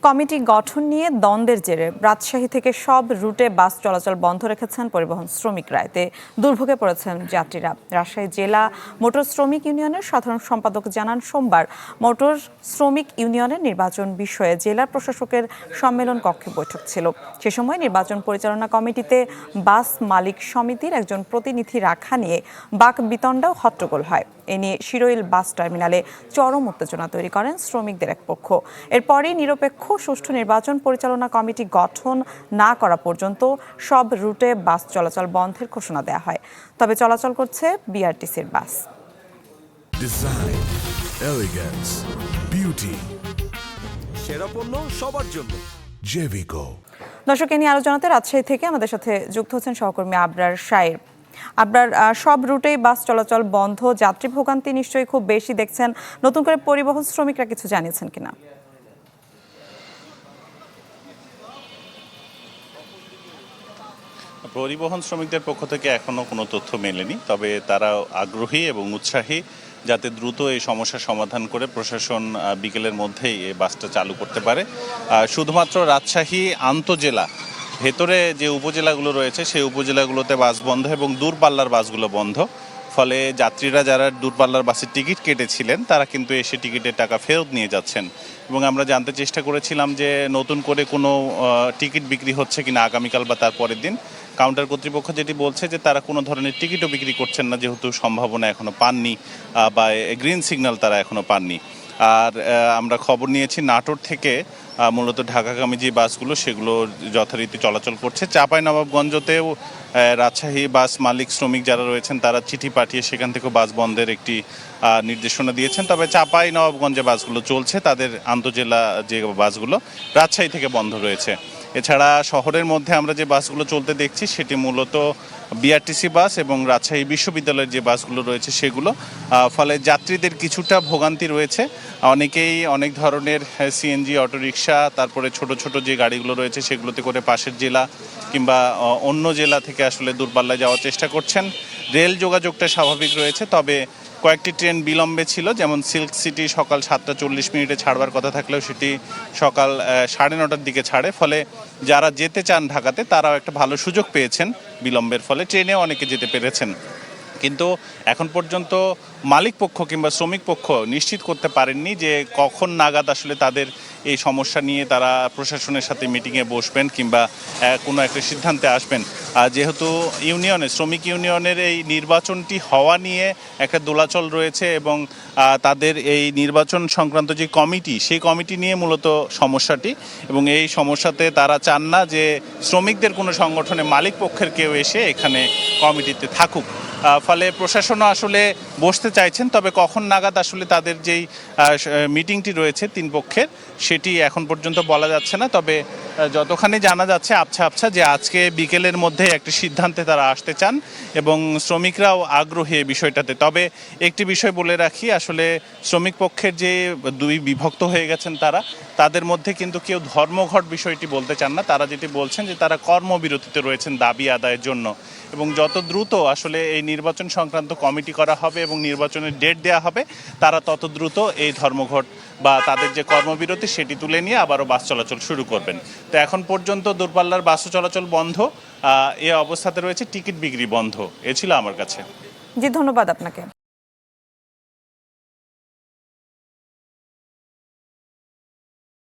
Committee গঠন নিয়ে দ্বন্দ্বের জেরে রাজশাহী থেকে সব রুটে বাস চলাচল বন্ধ রেখেছেন পরিবহন শ্রমিকরা। এতে দুর্ভোগে পড়েছেন যাত্রীরা। রাজশাহী জেলা মোটর শ্রমিক ইউনিয়নের সাধারণ সম্পাদক জানান, সোমবার মোটর শ্রমিক ইউনিয়নের নির্বাচন বিষয়ে জেলা প্রশাসকের সম্মেলন কক্ষে বৈঠক ছিল। সে সময় নির্বাচন পরিচালনা কমিটিতে বাস মালিক সমিতির একজন প্রতিনিধি রাখা নিয়ে বাক বিতণ্ডা ও হট্টগোল হয়। এ নিয়ে শিরোইল বাস টার্মিনালে চরম উত্তেজনা তৈরি করেন শ্রমিকদের এক পক্ষ। এরপরই নিরপেক্ষ সুষ্ঠু নির্বাচন পরিচালনা কমিটি গঠন না করা পর্যন্ত সব রুটে বাস চলাচল বন্ধের ঘোষণা দেওয়া হয়। তবে চলাচল করছে বিআরটিসির বাস। ডিজাইন, এলিগেন্স, বিউটি, সেরা পণ্য সবার জন্য জেভিকো। দর্শক, এ নিয়ে আরো জানাতে রাজশাহী থেকে আমাদের সাথে যুক্ত হচ্ছেন সহকর্মী আবরার শায়ের। আবরার, সব রুটেই বাস চলাচল বন্ধ, যাত্রী ভোগান্তি নিশ্চয়ই খুব বেশি দেখছেন। নতুন করে পরিবহন শ্রমিকরা কিছু জানিয়েছেন কিনা? পরিবহন শ্রমিকদের পক্ষ থেকে এখনো কোনো তথ্য মেলেনি, তবে তারা আগ্রহী এবং উৎসাহী যাতে দ্রুত এই সমস্যার সমাধান করে প্রশাসন বিকেলের মধ্যেই এই বাসটা চালু করতে পারে। শুধুমাত্র রাজশাহী আন্তজেলা ভেতরে যে উপজেলাগুলো রয়েছে সেই উপজেলাগুলোতে বাস বন্ধ এবং দূরপাল্লার বাসগুলো বন্ধ। ফলে যাত্রীরা যারা দূরপাল্লার বাসের টিকিট কেটেছিলেন তারা কিন্তু এসে টিকিটের টাকা ফেরত নিয়ে যাচ্ছেন। এবং আমরা জানতে চেষ্টা করেছিলাম যে নতুন করে কোনো টিকিট বিক্রি হচ্ছে কিনা আগামীকাল বা তার পরের দিন। কাউন্টার কর্তৃপক্ষ যেটি বলছে যে তারা কোনো ধরনের টিকিটও বিক্রি করছেন না, যেহেতু সম্ভাবনা এখনও পাননি বা গ্রিন সিগন্যাল তারা এখনও পাননি। আর আমরা খবর নিয়েছি নাটোর থেকে মূলত ঢাকাগামী যে বাসগুলো সেগুলো যথারীতি চলাচল করছে। চাঁপাইনবাবগঞ্জতেও রাজশাহী বাস মালিক শ্রমিক যারা রয়েছেন তারা চিঠি পাঠিয়ে সেখান থেকেও বাস বন্ধের একটি নির্দেশনা দিয়েছেন। তবে চাঁপাইনবাবগঞ্জে বাসগুলো চলছে, তাদের আন্তজেলা যে বাসগুলো রাজশাহী থেকে বন্ধ রয়েছে। এছাড়া শহরের মধ্যে আমরা যে বাসগুলো চলতে দেখছি সেটি মূলত বিআরটিসি বাস এবং রাজশাহী বিশ্ববিদ্যালয়ের যে বাসগুলো রয়েছে সেগুলো। ফলে যাত্রীদের কিছুটা ভোগান্তি রয়েছে। অনেকেই অনেক ধরনের সিএনজি, অটোরিকশা, তারপরে ছোট ছোট যে গাড়িগুলো রয়েছে সেগুলোতে করে পাশের জেলা কিংবা অন্য জেলা থেকে আসলে দূরপাল্লায় যাওয়ার চেষ্টা করছেন। রেল যোগাযোগটা স্বাভাবিক রয়েছে, তবে কয়েকটি ট্রেন বিলম্বে ছিল, যেমন সিল্ক সিটি সকাল 7:40 ছাড়বার কথা থাকলেও সেটি সকাল 9:30টার দিকে ছাড়ে। ফলে যারা যেতে চান ঢাকাতে তারাও একটা ভালো সুযোগ পেয়েছেন বিলম্বের ফলে, ট্রেনেও অনেকে যেতে পেরেছেন। কিন্তু এখন পর্যন্ত মালিক পক্ষ কিংবা শ্রমিক পক্ষ নিশ্চিত করতে পারেননি যে কখন নাগাদ আসলে তাদের এই সমস্যা নিয়ে তারা প্রশাসনের সাথে মিটিংয়ে বসবেন কিংবা কোনো একটা সিদ্ধান্তে আসবেন। যেহেতু শ্রমিক ইউনিয়নের এই নির্বাচনটি হওয়া নিয়ে একটা দোলাচল রয়েছে এবং তাদের এই নির্বাচন সংক্রান্ত যে কমিটি সেই কমিটি নিয়ে মূলত সমস্যাটি, এবং এই সমস্যাতে তারা চান না যে শ্রমিকদের কোনো সংগঠনে মালিক পক্ষের কেউ এসে এখানে কমিটিতে থাকুক। ফলে প্রশাসনও আসলে বসতে চাইছেন, তবে কখন নাগাদ আসলে তাদের যেই মিটিংটি রয়েছে তিন পক্ষের সেটি এখন পর্যন্ত বলা যাচ্ছে না। তবে যতখানি জানা যাচ্ছে আবছা আবছা যে আজকে বিকেলের মধ্যে একটি সিদ্ধান্তে তারা আসতে চান এবং শ্রমিকরাও আগ্রহী এই বিষয়টাতে। তবে একটি বিষয় বলে রাখি, আসলে শ্রমিক পক্ষের যে দুই বিভক্ত হয়ে গেছেন তাদের মধ্যে কিন্তু কেউ ধর্মঘট বিষয়টি বলতে চান না। তারা যেটি বলছেন যে তারা কর্মবিরতিতে রয়েছেন দাবি আদায়ের জন্য, এবং যত দ্রুত আসলে এই নির্বাচন সংক্রান্ত কমিটি করা হবে এবং নির্বাচনের ডেট দেওয়া হবে তারা তত দ্রুত এই ধর্মঘট বা তাদের যে কর্মবিরতি সেটি তুলে নিয়ে আবারও বাস চলাচল শুরু করবেন। তো এখন পর্যন্ত দূরপাল্লার বাস চলাচল বন্ধ, এ অবস্থাতে রয়েছে টিকিট বিক্রি বন্ধ। এ ছিল আমার কাছে। জি, ধন্যবাদ আপনাকে।